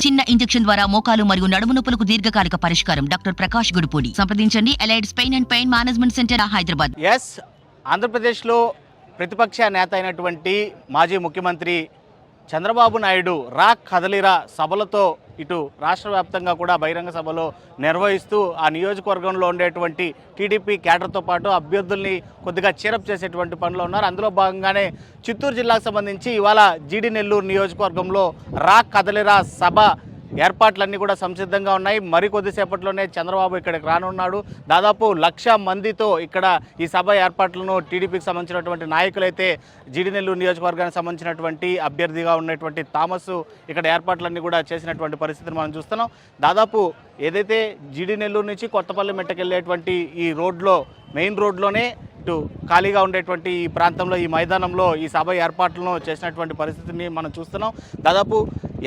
చిన్న ఇంజెక్షన్ ద్వారా మోకాలు మరియు నడుము నొప్పులకు దీర్ఘకాలిక పరిష్కారం. డాక్టర్ ప్రకాష్ గుడిపూడి. సంప్రదించండి. Allied's pain and pain management centre, Hyderabad. ఆంధ్రప్రదేశ్లో ప్రతిపక్ష నేత అయినటువంటి మాజీ ముఖ్యమంత్రి చంద్రబాబు నాయుడు రా కదలిరా సభలతో ఇటు రాష్ట్ర వ్యాప్తంగా కూడా బహిరంగ సభలో నిర్వహిస్తూ ఆ నియోజకవర్గంలో ఉండేటువంటి టీడీపీ క్యాడర్తో పాటు అభ్యర్థుల్ని కొద్దిగా చీరప్ చేసేటువంటి పనిలో ఉన్నారు. అందులో భాగంగానే చిత్తూరు జిల్లాకు సంబంధించి ఇవాళ జీడి నెల్లూరు నియోజకవర్గంలో రా కదలిరా సభ ఏర్పాట్లన్నీ కూడా సంసిద్ధంగా ఉన్నాయి. మరికొద్దిసేపట్లోనే చంద్రబాబు ఇక్కడికి రానున్నాడు. దాదాపు 1,00,000 మందితో ఇక్కడ ఈ సభ ఏర్పాట్లను టీడీపీకి సంబంధించినటువంటి నాయకులైతే జీడి నెల్లూరు నియోజకవర్గానికి సంబంధించినటువంటి అభ్యర్థిగా ఉన్నటువంటి థామస్ ఇక్కడ ఏర్పాట్లన్నీ కూడా చేసినటువంటి పరిస్థితిని మనం చూస్తున్నాం. దాదాపు ఏదైతే జీడి నెల్లూరు నుంచి కొత్తపల్లి మెట్టకెళ్ళేటువంటి ఈ రోడ్లో, మెయిన్ రోడ్లోనే ఇటు ఖాళీగా ఉండేటువంటి ఈ ప్రాంతంలో, ఈ మైదానంలో ఈ సభ ఏర్పాట్లను చేసినటువంటి పరిస్థితిని మనం చూస్తున్నాం. దాదాపు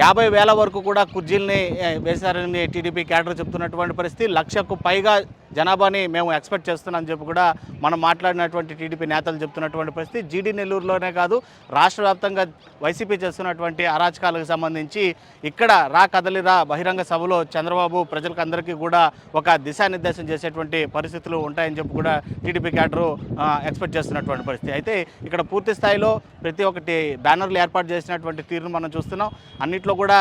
50,000 వరకు కూడా కుర్చీల్ని వేశారని టీడీపీ క్యాడర్ చెప్తున్నటువంటి పరిస్థితి. 1,00,000కు పైగా జనాభాని మేము ఎక్స్పెక్ట్ చేస్తున్నామని చెప్పి కూడా మనం మాట్లాడినటువంటి టీడీపీ నేతలు చెప్తున్నటువంటి పరిస్థితి. జీడి నెల్లూరులోనే కాదు, రాష్ట్ర వ్యాప్తంగా వైసీపీ చేస్తున్నటువంటి అరాచకాలకు సంబంధించి ఇక్కడ రా కదలిరా బహిరంగ సభలో చంద్రబాబు ప్రజలకు అందరికీ కూడా ఒక దిశానిర్దేశం చేసేటువంటి పరిస్థితులు ఉంటాయని చెప్పి కూడా టీడీపీ క్యాడరు ఎక్స్పెక్ట్ చేస్తున్నటువంటి పరిస్థితి. అయితే ఇక్కడ పూర్తి స్థాయిలో ప్రతి ఒక్కటి బ్యానర్లు ఏర్పాటు చేసినటువంటి తీరును మనం చూస్తున్నాం. అన్నింటిలో కూడా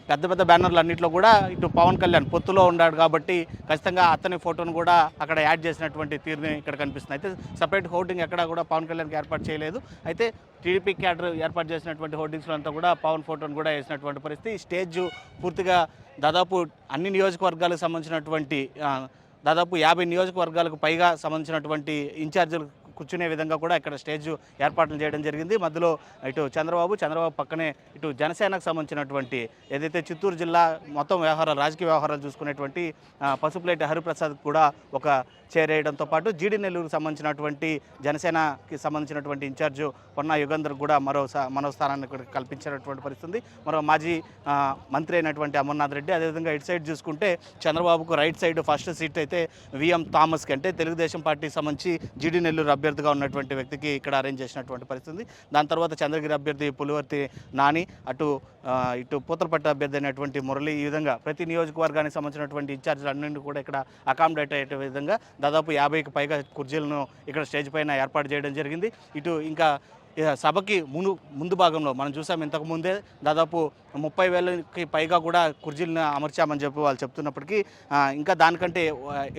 పెద్ద పెద్ద బ్యానర్లు అన్నింటిలో కూడా ఇటు పవన్ కళ్యాణ్ పొత్తులో ఉన్నాడు కాబట్టి ఖచ్చితంగా అతని ఫోటోను కూడా అక్కడ యాడ్ చేసినటువంటి తీరుని ఇక్కడ కనిపిస్తుంది. అయితే సపరేట్ హోర్డింగ్ ఎక్కడా కూడా పవన్ కళ్యాణ్కి ఏర్పాటు చేయలేదు. అయితే టీడీపీ క్యాడర్ ఏర్పాటు చేసినటువంటి హోర్డింగ్స్లో అంతా కూడా పవన్ ఫోటోను కూడా వేసినటువంటి పరిస్థితి. స్టేజ్ పూర్తిగా దాదాపు అన్ని నియోజకవర్గాలకు సంబంధించినటువంటి దాదాపు 50 నియోజకవర్గాలకు పైగా సంబంధించినటువంటి ఇన్ఛార్జీలు కూర్చునే విధంగా కూడా ఇక్కడ స్టేజ్ ఏర్పాట్లు చేయడం జరిగింది. మధ్యలో ఇటు చంద్రబాబు పక్కనే ఇటు జనసేనకు సంబంధించినటువంటి ఏదైతే చిత్తూరు జిల్లా మొత్తం వ్యవహారాలు, రాజకీయ వ్యవహారాలు చూసుకునేటువంటి పసుపులేటి హరిప్రసాద్ కూడా ఒక చేరేయడంతో పాటు జీడి నెల్లూరుకు సంబంధించినటువంటి జనసేనకి సంబంధించినటువంటి ఇన్ఛార్జు పొన్నా యుగంధర్ కూడా మరో స్థానాన్ని కల్పించినటువంటి పరిస్థితి. మరో మాజీ మంత్రి అయినటువంటి అమర్నాథ్ రెడ్డి, అదేవిధంగా ఇటు సైడ్ చూసుకుంటే చంద్రబాబుకు రైట్ సైడ్ ఫస్ట్ సీట్ అయితే విఎం థామస్కి, అంటే తెలుగుదేశం పార్టీకి సంబంధించి జీడి నెల్లూరు అభ్యర్థిగా ఉన్నటువంటి వ్యక్తికి ఇక్కడ అరేంజ్ చేసినటువంటి పరిస్థితి. దాని తర్వాత చంద్రగిరి అభ్యర్థి పులివర్తి నాని, ఇటు పూతలపట్టు అభ్యర్థి అయినటువంటి మురళి, ఈ విధంగా ప్రతి నియోజకవర్గానికి సంబంధించినటువంటి ఇన్ఛార్జీలు అన్నింటినీ కూడా ఇక్కడ అకామిడేట్ అయ్యే విధంగా దాదాపు 50కి పైగా కుర్చీలను ఇక్కడ స్టేజ్ పైన ఏర్పాటు చేయడం జరిగింది. ఇటు ఇంకా సభకి ముందు భాగంలో మనం చూసాం, ఇంతకుముందే దాదాపు 30,000కి పైగా కూడా కుర్చీలను అమర్చామని చెప్పి వాళ్ళు చెప్తున్నప్పటికీ ఇంకా దానికంటే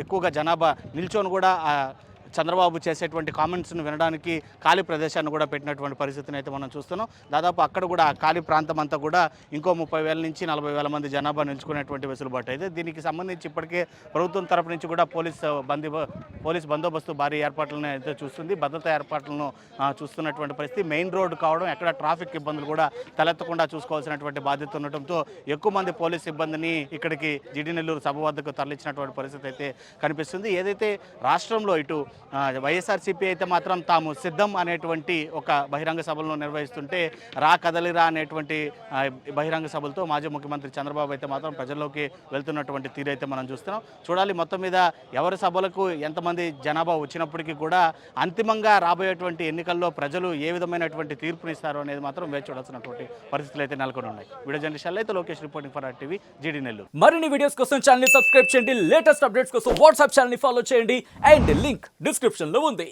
ఎక్కువగా జనాభా నిల్చొని కూడా చంద్రబాబు చేసేటువంటి కామెంట్స్ను వినడానికి ఖాళీ ప్రదేశాన్ని కూడా పెట్టినటువంటి పరిస్థితిని అయితే మనం చూస్తున్నాం. దాదాపు అక్కడ కూడా ఆ ఖాళీ ప్రాంతం అంతా కూడా ఇంకో 30,000 నుంచి 40,000 మంది జనాభా నిలుచుకునేటువంటి వెసులుబాటు అయితే. దీనికి సంబంధించి ఇప్పటికే ప్రభుత్వం తరపు నుంచి కూడా పోలీస్ బందోబస్తు భారీ ఏర్పాట్లను అయితే చూస్తుంది, భద్రతా ఏర్పాట్లను చూస్తున్నటువంటి పరిస్థితి. మెయిన్ రోడ్డు కావడం, ఎక్కడ ట్రాఫిక్ ఇబ్బందులు కూడా తలెత్తకుండా చూసుకోవాల్సినటువంటి బాధ్యత ఉండటంతో ఎక్కువ మంది పోలీస్ సిబ్బందిని ఇక్కడికి జీడి నెల్లూరు సభ వద్దకు తరలించినటువంటి పరిస్థితి అయితే కనిపిస్తుంది. ఏదైతే రాష్ట్రంలో ఇటు వైఎస్ఆర్సీపీ అయితే మాత్రం తాము సిద్ధం అనేటువంటి ఒక బహిరంగ సభలను నిర్వహిస్తుంటే, రా కదలిరా అనేటువంటి బహిరంగ సభలతో మాజీ ముఖ్యమంత్రి చంద్రబాబు అయితే మాత్రం ప్రజల్లోకి వెళ్తున్నటువంటి తీరు అయితే మనం చూస్తున్నాం. చూడాలి మొత్తం మీద ఎవరి సభలకు ఎంతమంది జనాభా వచ్చినప్పటికీ కూడా అంతిమంగా రాబోయేటువంటి ఎన్నికల్లో ప్రజలు ఏ విధమైనటువంటి తీర్పునిస్తారో అనేది మాత్రం వేచి చూడాల్సినటువంటి పరిస్థితులు అయితే నెలకొని ఉన్నాయి. వీడియో జర్నలిస్ట్ అయితే లోకేష్ రిపోర్టింగ్ ఫర్ RTV, జీడి నెల్లూరు. మరిన్ని వీడియోస్ కోసం ఛానల్ ని సబ్స్క్రైబ్ చేయండి, లేటెస్ట్ అప్డేట్స్ కోసం వాట్సాప్ ఛానల్ ని ఫాలో చేయండి, అండ్ లింక్ డిస్క్రిప్షన్ లో ఉంది.